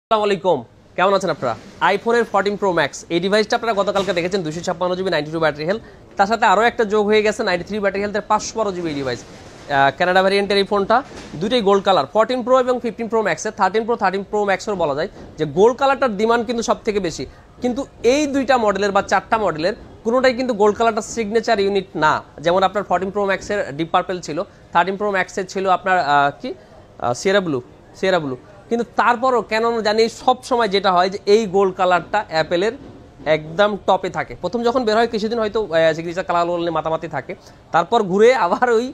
আসসালামু আলাইকুম, কেমন আছেন আপনারা? আইফোনের 14 প্রো ম্যাক্স এই ডিভাইসটা আপনারা গতকালকে দেখেছেন 256 জিবি 92 ব্যাটারি হেলথ, তার সাথে আরও একটা যোগ হয়ে গেছে 93 ব্যাটারি হেলথের 512 জিবি ডিভাইস। কানাডা ভ্যারিয়েন্টের এই ফোনটা দুটোই গোল্ড কালার, 14 প্রো এবং 15 প্রো ম্যাক্সের। 13 প্রো ম্যাক্সের বলা যায় যে গোল্ড কালারটার ডিমান্ড কিন্তু সব থেকে বেশি, কিন্তু এই দুইটা মডেলের বা চারটা মডেলের কোনোটাই কিন্তু গোল্ড কালারটা সিগনেচার ইউনিট না। যেমন আপনার 14 প্রো ম্যাক্সের ডিপ পার্পেল ছিল, 13 প্রো ম্যাক্সের ছিল আপনার সিয়েরা ব্লু, কিন্তু তারপরও কেন জানি সব সময় যেটা হয় যে এই গোল্ড কালারটা অ্যাপেলের একদম টপে থাকে। প্রথম যখন বের হয় কিছুদিন হয়তো সিগনেচার কালার নিয়ে মাতামাতি থাকে, তারপর ঘুরে আবার ওই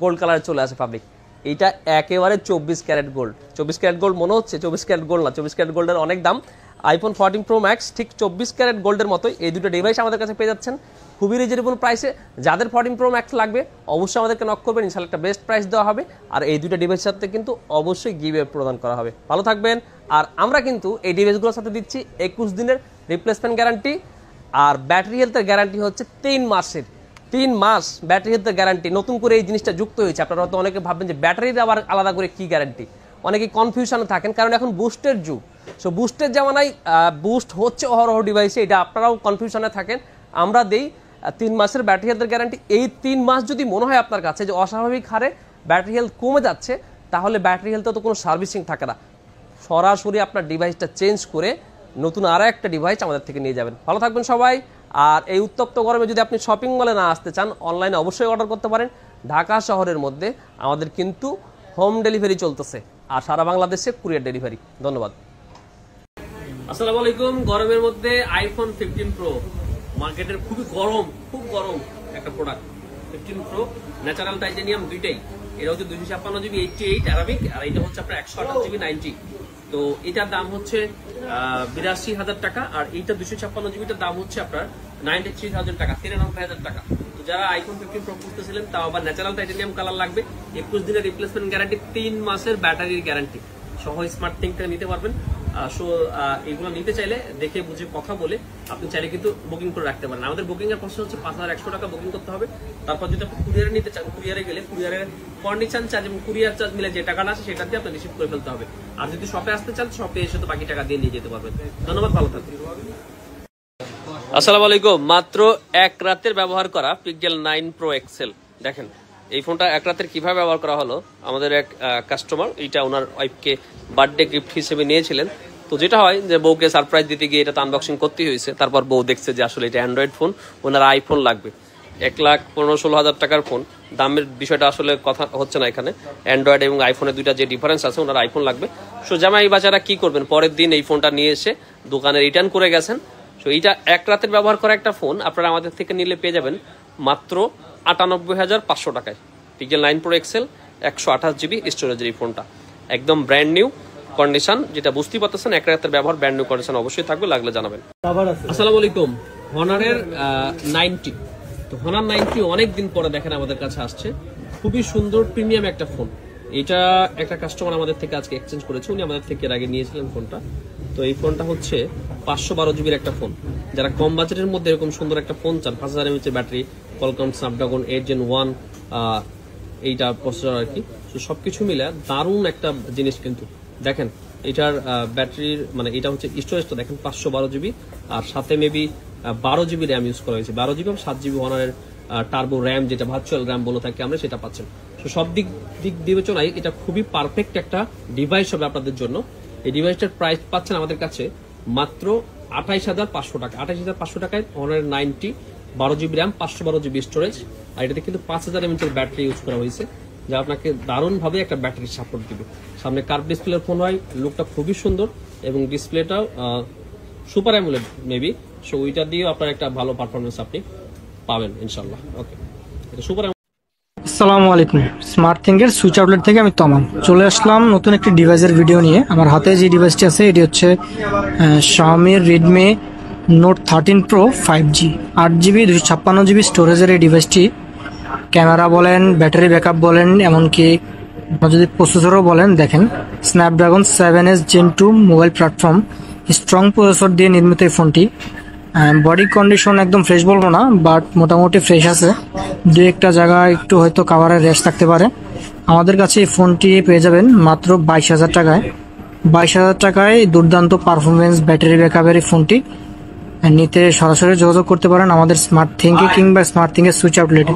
গোল্ড কালারে চলে আসে পাবলিক। এইটা একেবারে 24 ক্যারেট গোল্ড। 24 ক্যারেট গোল্ড মনে হচ্ছে, 24 ক্যারেট গোল্ড না, 24 ক্যারেট গোল্ডের অনেক দাম। আইফোন 14 প্রো ম্যাক্স ঠিক 24 ক্যারেট গোল্ডের মতোই এই দুটো ডিভাইস আমাদের কাছে পেয়ে যাচ্ছেন খুবই রিজনেবল প্রাইসে। যাদের 14 প্রো ম্যাক্স লাগবে অবশ্যই আমাদেরকে নক করবেন, ইনশাআল্লাহ একটা বেস্ট প্রাইস দেওয়া হবে। আর এই দুটো ডিভাইসের সাথে কিন্তু অবশ্যই গিভওয়ে প্রদান করা হবে। ভালো থাকবেন। আর আমরা কিন্তু এই ডিভাইসগুলোর সাথে দিচ্ছি 21 দিনের রিপ্লেসমেন্ট গ্যারান্টি, আর ব্যাটারি হেলথের গ্যারান্টি হচ্ছে 3 মাসের। 3 মাস ব্যাটারি হেলথের গ্যারান্টি নতুন করে এই জিনিসটা যুক্ত হয়েছে। আপনারা হয়তো অনেকে ভাববেন যে ব্যাটারির আবার আলাদা করে কি গ্যারান্টি, অনেকে কনফিউশনে থাকেন, কারণ এখন বুস্টের যুগ। সো বুস্টের জামানায় বুস্ট হচ্ছে অহরহ ডিভাইসে, এটা আপনারাও কনফিউশনে থাকেন। আমরা দেই 3 মাসের ব্যাটারি হেলথের গ্যারান্টি। এই 3 মাস যদি মনে হয় আপনার কাছে যে অস্বাভাবিক হারে ব্যাটারি হেলথ কমে যাচ্ছে, তাহলে ব্যাটারি হেলথে তো কোনো সার্ভিসিং থাকে না, সরাসরি আপনার ডিভাইসটা চেঞ্জ করে নতুন আরও একটা ডিভাইস আমাদের থেকে নিয়ে যাবেন। ভালো থাকবেন সবাই। আর এই উত্তপ্ত গরমে যদি আপনি শপিং মলে না আসতে চান, অনলাইনে অবশ্যই অর্ডার করতে পারেন। ঢাকা শহরের মধ্যে আমাদের কিন্তু হোম ডেলিভারি চলতেছে, আর সারা বাংলাদেশে কুরিয়ার ডেলিভারি। ধন্যবাদ। আসসালামু আলাইকুম। গরমের মধ্যে আইফোন 15 প্রো মার্কেটের খুব গরম একটা প্রোডাক্ট। 15 প্রো ন্যাচারাল টাইটেনিয়াম দুইটাই। এটা হচ্ছে 256 জিবি 88 অ্যারাবিক, আর এটা হচ্ছে আপনার 128 জিবি 90। তো এটার দাম হচ্ছে 82,000 টাকা, আর এইটা 256 জিবিটার দাম হচ্ছে আপনার 93,000 টাকা, 93,000 টাকা। তো যারা আইফোন 15 প্রো খুঁজতেছিলেন, তাও আবার ন্যাচারাল টাইটেনিয়াম কালার লাগবে, 21 দিনের রিপ্লেসমেন্ট গ্যারান্টি, 3 মাসের ব্যাটারির গ্যারান্টি সহ স্মার্ট থিংটা নিতে পারবেন। সো এগুলো নিতে চাইলে দেখে বুঝে কথা বলে আপনি চাইলে কিন্তু বুকিং করে রাখতে পারেন। আমাদের বুকিং এর প্রসেস হচ্ছে 5,100 টাকা বুকিং করতে হবে। তারপর যদি আপনি কুরিয়ারে নিতে চান, কুরিয়ারে গেলে কুরিয়ারের কন্ডিশন চার্জ এবং কুরিয়ার চার্জ মিলে যে টাকাটা আছে সেটা দিয়ে আপনি রিসিভ করে ফেলতে হবে। আর যদি শপে আসতে চান, শপে এসে তো বাকি টাকা দিয়ে নিয়ে যেতে পারবেন। ধন্যবাদ, ভালো থাকবেন। আসসালামু আলাইকুম। মাত্র এক রাতের ব্যবহার করা পিক্সেল 9 প্রো এক্সেল। দেখেন এই ফোনটা এক রাতের কিভাবে ব্যবহার করা হলো। আমাদের এক কাস্টমার এইটা ওনার ওয়াইফকে বার্থডে গিফট হিসেবে নিয়েছিলেন। তো যেটা হয় যে বউকে সারপ্রাইজ দিতে গিয়ে এটা আনবক্সিং করতেই হয়েছে। তারপর বউ দেখছে যে আসলে এটা অ্যান্ড্রয়েড ফোন, ওনার আইফোন লাগবে। 1,15,16,000 টাকার ফোন, দামের বিষয়টা আসলে কথা হচ্ছে না এখানে। অ্যান্ড্রয়েড এবং আইফোনের দুইটা যে ডিফারেন্স আছে, ওনার আইফোন লাগবে। সো জামাই বাচ্চারা কি করবেন, পরের দিন এই ফোনটা নিয়ে এসে দোকানে রিটার্ন করে গেছেন। সো এইটা এক রাতের ব্যবহার করা একটা ফোন আপনারা আমাদের থেকে নিলে পেয়ে যাবেন মাত্র 98,500 টাকায়। পিক্সেল 9 প্রো এক্সেল 128 জিবি স্টোরেজের এই ফোনটা একদম ব্র্যান্ড নিউ কন্ডিশন, যেটা বুঝতেই পারতেছেন। এক রাতের ব্যবহার, ব্র্যান্ড নিউ কন্ডিশন অবশ্যই থাকবে, লাগলে জানাবেন। আসসালামু আলাইকুম। হনারের 90, তো হনার 90 অনেকদিন পরে দেখেন আমাদের কাছে আসছে। খুবই সুন্দর প্রিমিয়াম একটা ফোন। এটা একটা কাস্টমার আমাদের থেকে আজকে এক্সচেঞ্জ করেছে, উনি আমাদের থেকে এর আগে নিয়েছিলেন ফোনটা। তো এই ফোনটা হচ্ছে 512 জিবির একটা ফোন। যারা কম বাজেটের মধ্যে এরকম সুন্দর একটা ফোন চান, 5000 mAh battery, Qualcomm Snapdragon 8 Gen 1 এইটা প্রসেসর আর কি। তো সবকিছু মিলে দারুণ একটা জিনিস। কিন্তু দেখেন এটার ব্যাটারির মানে এটা হচ্ছে স্টোরেজটা দেখেন 512 জিবি, আর সাথে মেবি 12 জিবি র্যাম ইউজ করা হয়েছে। 12 জিবি এবং 7 জিবি ওয়ানারের টার্বো র্যাম, যেটা ভার্চুয়াল র্যাম বলে থাকি আমরা, সেটা পাচ্ছেন। তো সব দিক বিবেচনায় এটা খুবই পারফেক্ট একটা ডিভাইস হবে আপনাদের জন্য। এই ডিভাইসটার প্রাইস পাচ্ছেন আমাদের কাছে মাত্র 28,500 টাকা। 28,500 টাকায় অনারের 90, 12 জিবি র্যাম, 512 জিবি স্টোরেজ, আর এটাতে কিন্তু 5000 mAh ব্যাটারি ইউজ করা হয়েছে, যা আপনাকে দারুণভাবে একটা ব্যাটারি সাপোর্ট দিবে। সামনে কার্ভ ডিসপ্লের ফোন হয়, লুকটা খুবই সুন্দর, এবং ডিসপ্লেটাও সুপার অ্যামোলেড মেবি। সো ওইটা দিয়েও আপনার একটা ভালো পারফরমেন্স আপনি পাবেন ইনশাল্লাহ। ওকে, এটা সুপার। আসসালামু আলাইকুম। স্মার্ট থিংকের সুইচ আউটলেট থেকে আমি তমান চলে আসলাম নতুন একটি ডিভাইসের ভিডিও নিয়ে। আমার হাতে যে ডিভাইসটি আছে এটি হচ্ছে Xiaomi Redmi Note 13 Pro 5G, 8 GB 256 GB স্টোরেজের এই ডিভাইসটি ক্যামেরা বলেন, ব্যাটারি ব্যাকআপ বলেন, এমনকি যদি প্রসেসরও বলেন, দেখেন Snapdragon 7S Gen 2 mobile platform strong processor দিয়ে নির্মিত এই ফোনটি। বডি কন্ডিশন একদম ফ্রেশ বলবো না, বাট মোটামুটি ফ্রেশ আছে। দু একটা জায়গায় একটু হয়তো কাভারের রেস্ট থাকতে পারে। আমাদের কাছে এই ফোনটি পেয়ে যাবেন মাত্র 22,000 টাকায়। 22,000 টাকায় দুর্দান্ত পারফরমেন্স, ব্যাটারি ব্যাকআপের এই ফোনটি নিতে সরাসরি যোগাযোগ করতে পারেন আমাদের স্মার্ট থিঙ্কে কিংবা স্মার্ট থিঙ্কের সুইচ আউটলেটে।